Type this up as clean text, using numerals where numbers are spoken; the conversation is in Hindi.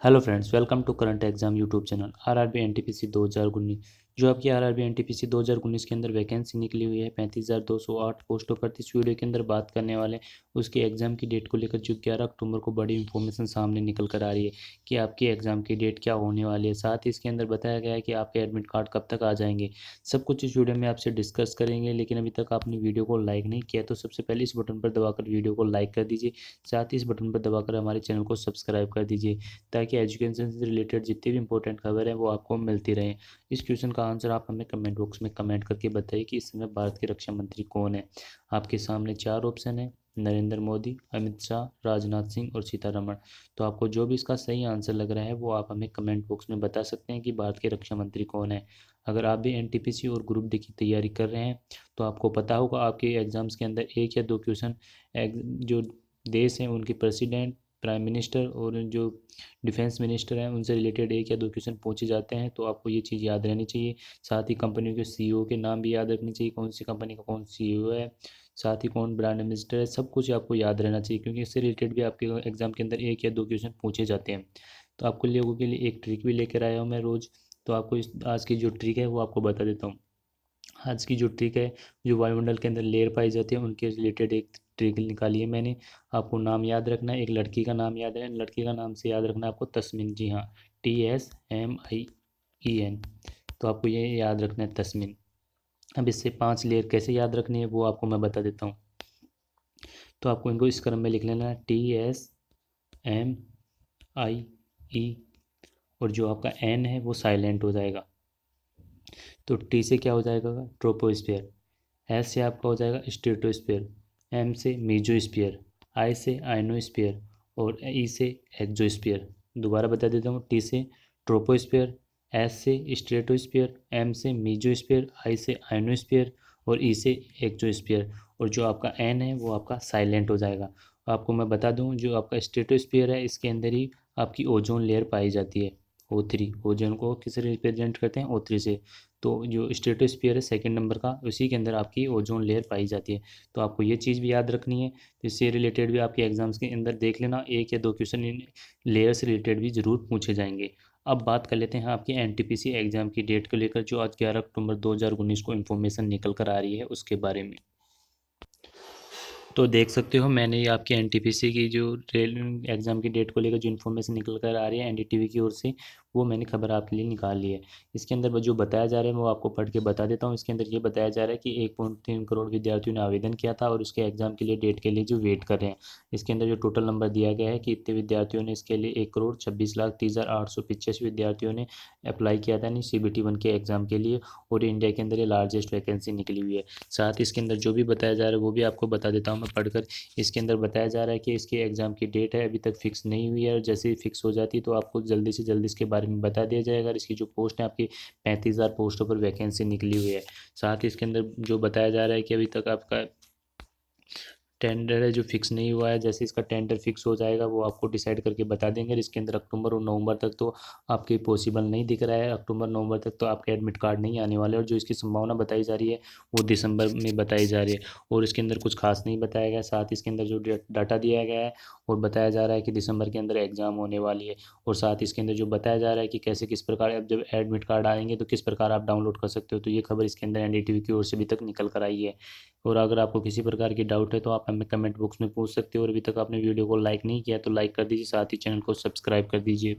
Hello friends, welcome to current exam YouTube channel RRB NTPC 2019। जो आपकी आरआरबी एनटीपीसी 2019 के अंदर वैकेंसी निकली हुई है 35,208 पोस्टों पर। इस वीडियो के अंदर बात करने वाले उसके एग्ज़ाम की डेट को लेकर, जो 11 अक्टूबर को बड़ी इंफॉर्मेशन सामने निकल कर आ रही है कि आपकी एग्ज़ाम की डेट क्या होने वाली है। साथ ही इसके अंदर बताया गया है कि आपके एडमिट कार्ड कब तक आ जाएंगे। सब कुछ इस वीडियो में आपसे डिस्कस करेंगे। लेकिन अभी तक आपने वीडियो को लाइक नहीं किया तो सबसे पहले इस बटन पर दबाकर वीडियो को लाइक कर दीजिए। साथ ही इस बटन पर दबाकर हमारे चैनल को सब्सक्राइब कर दीजिए, ताकि एजुकेशन से रिलेटेड जितनी भी इंपॉर्टेंट खबर है वो आपको मिलती रहें। इस क्वेश्चन का आंसर आप हमें कमेंट बॉक्स में कमेंट करके बताइए कि इस समय भारत के रक्षा मंत्री कौन है। आपके सामने चार ऑप्शन है: नरेंद्र मोदी, अमित शाह, राजनाथ सिंह और सीतारमण। तो आपको जो भी इसका सही आंसर लग रहा है वो आप हमें कमेंट बॉक्स में बता सकते हैं कि भारत के रक्षा मंत्री कौन है। अगर आप भी एनटीपीसी और ग्रुप डी की तैयारी कर रहे हैं तो आपको पता होगा आपके एग्जाम्स के अंदर एक या दो क्वेश्चन जो देश हैं उनके प्रेसिडेंट, प्राइम मिनिस्टर और जो डिफेंस मिनिस्टर हैं उनसे रिलेटेड एक या दो क्वेश्चन पूछे जाते हैं। तो आपको ये चीज़ याद रहनी चाहिए। साथ ही कंपनियों के सीईओ के नाम भी याद रखनी चाहिए, कौन सी कंपनी का कौन सीईओ है, साथ ही कौन ब्रांड एम्बेसडर है। सब कुछ आपको याद रहना चाहिए, क्योंकि इससे रिलेटेड भी आपके एग्जाम के अंदर एक या दो क्वेश्चन पूछे जाते हैं। तो आपको लोगों के लिए एक ट्रिक भी लेकर आया हूँ मैं रोज़। तो आपको इस आज की जो ट्रिक है वो आपको बता देता हूँ। आज की जो ट्रिक है, जो वायुमंडल के अंदर लेयर पाई जाती है उनके रिलेटेड एक ट्रिक निकाली है मैंने। आपको नाम याद रखना है, एक लड़की का नाम याद है, लड़की का नाम से याद रखना है आपको तस्मिन। जी हाँ, TSMIEN। तो आपको ये याद रखना है तस्मिन। अब इससे 5 लेयर कैसे याद रखनी है वो आपको मैं बता देता हूँ। तो आपको इनको इस क्रम में लिख लेना है: TSMIE, और जो आपका N है वो साइलेंट हो जाएगा। तो T से क्या हो जाएगा? ट्रोपोस्फेयर। एस से आपका हो जाएगा स्ट्रेटोस्फेयर, एम से मीजोस्फीयर, आई से आयनोस्फीयर और ई से एक्सोस्फीयर। दोबारा बता देता हूँ: टी से ट्रोपोस्फीयर, एस से स्ट्रेटोस्फीयर, एम से मीजोस्फीयर, आई से आयनोस्फीयर और ई से एक्सोस्फीयर। और जो आपका एन है वो आपका साइलेंट हो जाएगा। आपको मैं बता दूं, जो आपका स्ट्रेटोस्फीयर है इसके अंदर ही आपकी ओजोन लेयर पाई जाती है। O3, ओजोन को किससे रिप्रेजेंट करते हैं? O3 से। तो जो स्ट्रेटोस्फीयर है सेकंड नंबर का, उसी के अंदर आपकी ओजोन लेयर पाई जाती है। तो आपको ये चीज़ भी याद रखनी है। तो इससे रिलेटेड भी आपके एग्जाम्स के अंदर देख लेना, एक या दो क्वेश्चन इन लेयर से रिलेटेड भी जरूर पूछे जाएंगे। अब बात कर लेते हैं आपके एनटीपीसी एग्जाम की डेट को लेकर, जो आज 11 अक्टूबर 2019 को इन्फॉर्मेशन निकल कर आ रही है उसके बारे में। तो देख सकते हो, मैंने ये आपके एनटीपीसी की जो रेल एग्ज़ाम की डेट को लेकर जो इन्फॉर्मेशन निकल कर आ रही है एनडीटीवी की ओर से, वो मैंने खबर आपके लिए निकाल ली है। इसके अंदर जो बताया जा रहा है वो आपको पढ़ के बता देता हूँ। इसके अंदर ये बताया जा रहा है कि 1.3 करोड़ विद्यार्थियों ने आवेदन किया था और उसके एग्ज़ाम के लिए डेट के लिए जो वेट कर रहे हैं। इसके अंदर जो टोटल नंबर दिया गया है कि इतने विद्यार्थियों ने इसके लिए 1,26,30,885 विद्यार्थियों ने अप्लाई किया था यानी CBT 1 के एग्ज़ाम के लिए। और इंडिया के अंदर ये लार्जेस्ट वैकेंसी निकली हुई है। साथ ही इसके अंदर जो भी बताया जा रहा है वो भी आपको बता देता हूँ मैं पढ़कर। इसके अंदर बताया जा रहा है कि इसके एग्ज़ाम की डेट है अभी तक फिक्स नहीं हुई है, और जैसे ही फिक्स हो जाती है तो आपको जल्दी से जल्दी इसके बारे में बता दिया जाएगा। और इसकी जो पोस्ट है आपकी 35,000 पोस्टों पर वैकेंसी निकली हुई है। साथ ही इसके अंदर जो बताया जा रहा है कि अभी तक आपका टेंडर है जो फिक्स नहीं हुआ है। जैसे इसका टेंडर फिक्स हो जाएगा वो आपको डिसाइड करके बता देंगे। इसके अंदर अक्टूबर और नवंबर तक तो आपके पॉसिबल नहीं दिख रहा है। अक्टूबर नवंबर तक तो आपके एडमिट कार्ड नहीं आने वाले, और जो इसकी संभावना बताई जा रही है वो दिसंबर में बताई जा रही है। और इसके अंदर कुछ खास नहीं बताया गया। साथ ही इसके अंदर जो डाटा दिया गया है और बताया जा रहा है कि दिसंबर के अंदर एग्ज़ाम होने वाली है। और साथ ही इसके अंदर जो बताया जा रहा है कि कैसे किस प्रकार अब जब एडमिट कार्ड आएंगे तो किस प्रकार आप डाउनलोड कर सकते हो। तो ये खबर इसके अंदर एनडीटीवी की ओर से अभी तक निकल कर आई है। और अगर आपको किसी प्रकार की डाउट है तो आप हमें कमेंट बॉक्स में पूछ सकते हो। और अभी तक आपने वीडियो को लाइक नहीं किया तो लाइक कर दीजिए, साथ ही चैनल को सब्सक्राइब कर दीजिए।